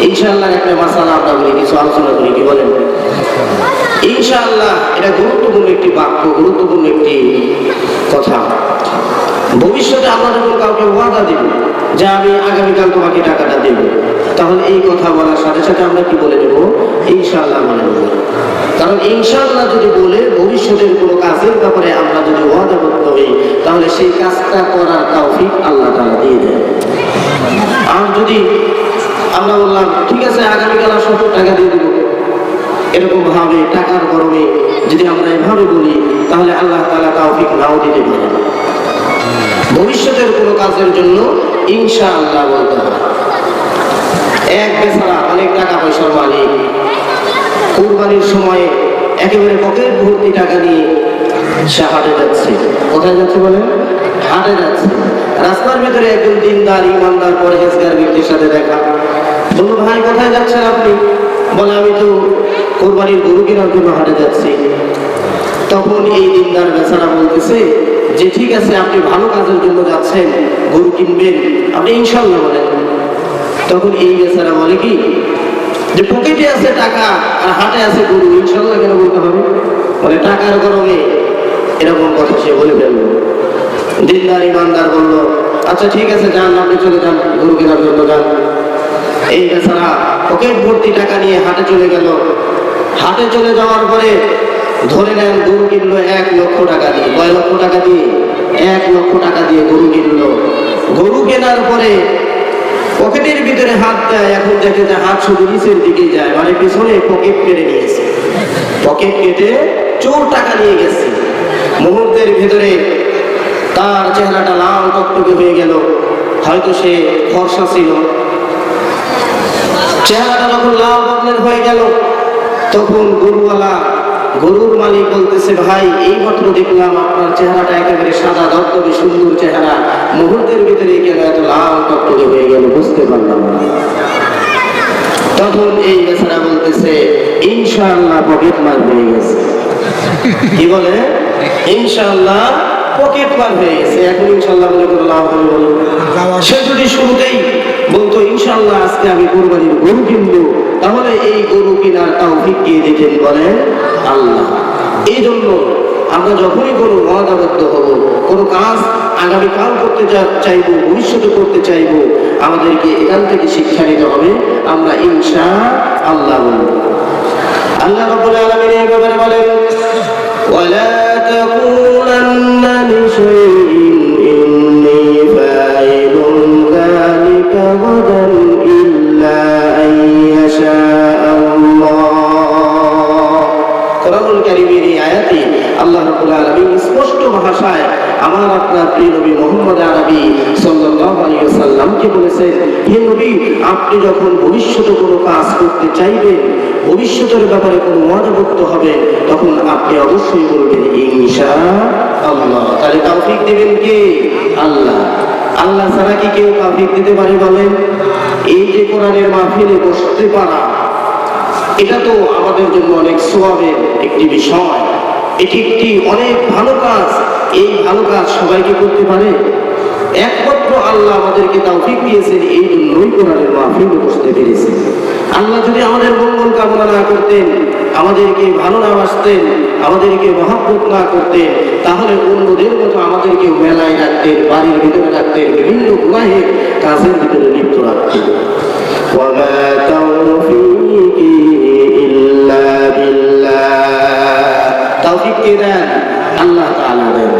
ইনশাআল্লাহ একটা মাসালা আমরা বলি, কিছু আলোচনা করি, কি বলেন? ইনশাআল্লাহ এটা গুরুত্বপূর্ণ একটি বাক্য, গুরুত্বপূর্ণ একটি কথা। ভবিষ্যতে আমরা যখন কাউকে ওয়াদা দেব যে আমি আগামীকাল তোমাকে টাকাটা দেব, তাহলে এই কথা বলার সাথে সাথে আমরা কি বলে দেবো? ইনশাআল্লাহ বলে দেবো। কারণ ইনশাআল্লাহ যদি বলে ভবিষ্যতের কোনো কাজের ব্যাপারে আমরা যদি ওয়াদাবদ্ধ হই, তাহলে সেই কাজটা করার তৌফিক আল্লাহ তাআলা দিয়ে দেন। আর যদি আমরা বললাম ঠিক আছে আগামীকাল 70 টাকা দিয়ে দেবো, এরকম ভাবে টাকার গরমে যদি আমরা এভাবে বলি, তাহলে আল্লাহ তাআলা তৌফিক নাও দিতে পারেন। ভবিষ্যতের কোনো কাজের জন্য ইনশাআল্লাহ বলতে হয়। এক বেচারা অনেক টাকা পয়সার মালিক, কুরবানির সময় একেবারে পকেট ভর্তি টাকা নিয়ে সে হাটে যাচ্ছে। কোথায় যাচ্ছে বলে? হাটে যাচ্ছে। রাস্তার ভেতরে একজন দিনদার ইমানদার পরহেজগার ব্যক্তির সাথে দেখা। বলল ভাই কোথায় যাচ্ছেন আপনি? বলে আমি তো কুরবানির গরু কেনার জন্য হাটে যাচ্ছি। তখন এই দিনদার বেচারা বলতেছে যে ঠিক আছে আপনি ভালো কাজের জন্য যাচ্ছেন, গরু কিনবেন, আপনি ইনশাআল্লাহ বলেন। তখন এই বেচারা বলে কি যে পকেটে আছে টাকা আর হাটে আছে গরু, ইনশাআল্লাহ কেন বলতে হবে? মানে টাকার গরমে এরকম কথা সে বলে ফেলল। দিনদার ইমানদার বলল আচ্ছা ঠিক আছে যান, আপনি চলে যান, গরু কেনার জন্য যান। এই বেচারা পকেট ভর্তি টাকা নিয়ে হাটে চলে গেল। হাটে চলে যাওয়ার পরে ধরে নেন গরু কিনলো 1 লক্ষ টাকা দিয়ে। কয় লক্ষ টাকা দিয়ে? 1 লক্ষ টাকা দিয়ে গরু কিনলো। গরু কেনার পরে পকেটের ভিতরে হাত দেয়, এখন দেখে যে হাত শুধু নিচের দিকে যায়, মানে পিছনে পকেট কেটে নিয়েছে। পকেট কেটে চোর টাকা নিয়ে গেছে। মুহূর্তের ভিতরে তার চেহারাটা লাল টকটকে হয়ে গেল। হয়তো সে ফর্সা ছিল। চেহারাটা যখন লাল বর্ণের হয়ে গেল, তখন গরুওয়ালা, গরুর মালিক বলতেছে ভাই এই মাত্র দেখলাম আপনার চেহারাটা একেবারে সাদা ধবধবে সুন্দর চেহারা, মুহূর্তের ভিতরে কেন এত লাল টকটকে হয়ে গেল বুঝতে পারলাম না। তখন এই বেচারা বলতেছে ইনশাআল্লাহ পকেট মার হয়ে গেছে। কি বলে? ইনশাআল্লাহ পকেট মার হয়ে গেছে। এখন ইনশাআল্লাহ বলে কোনো লাভ হবে বলো? সে যদি শুরুতেই বলতো ইনশাআল্লাহ আজকে আমি কুরবানির গরু কিনবো, তাহলে এই গরু কেনার তৌফিক কে দিতেন বলেন? আল্লাহ। এই জন্য আমরা যখনই কোনো ওয়াদাবদ্ধ হব, কোনো কাজ আগামীকাল করতে চাইবো, ভবিষ্যতে করতে চাইবো, আমাদেরকে এখান থেকে শিক্ষা নিতে হবে আমরা ইনশাআল্লাহ বলবো। আল্লাহ রাব্বুল আলামিন এই ব্যাপারে বলেন ওয়ালা তাকুলান্না লিশাইইন ইন্নী ফাইলুন যালিকা গাদান ইল্লা আইয়াশা আল্লাহ। কোরআনুল কারীমের এই আয়াতে আল্লাহ রাব্বুল আলামিন স্পষ্ট ভাষায় আমার আপনার প্রিয় নবী মুহাম্মদ আরবি সাল্লাল্লাহু আলাইহি ওয়াসাল্লামকে বলেছেন, হে নবী আপনি যখন ভবিষ্যতে কোনো কাজ করতে চাইবেন, ভবিষ্যতের ব্যাপারে কোনো ওয়াদাবদ্ধ হবেন, তখন আপনি অবশ্যই বলবেন ইনশাআল্লাহ। তাহলে তৌফিক দিবেন কে? আল্লাহ। আল্লাহ ছাড়া কি কেউ তৌফিক দিতে পারে বলেন? এই যে কোরআনের মাহফিলে বসতে পারা, এটা তো আমাদের জন্য অনেক সওয়াবের একটি বিষয়। এটি একটি অনেক ভালো কাজ। এই ভালো কাজ সবাইকে করতে পারে? একমাত্র আল্লাহ আমাদেরকে তৌফিক দিয়েছেন, এই জন্যই কোরআনের মাহফিলে বসতে পেরেছি। আল্লাহ যদি আমাদের মঙ্গল কামনা না করতেন, আমাদেরকে ভালো না বাসতেন, আমাদেরকে মহব্বত না করতেন, তাহলে অন্যদের মতো আমাদেরকে মেলায় রাখতেন, বাড়ির ভিতরে রাখতেন, বিভিন্ন গুনাহের কাজের ভিতরে লিপ্ত রাখতেন। ওয়ামা তাওফীকি ইল্লা বিল্লাহ। তৌফিক কে দেন? আল্লাহ তাআলা দেন।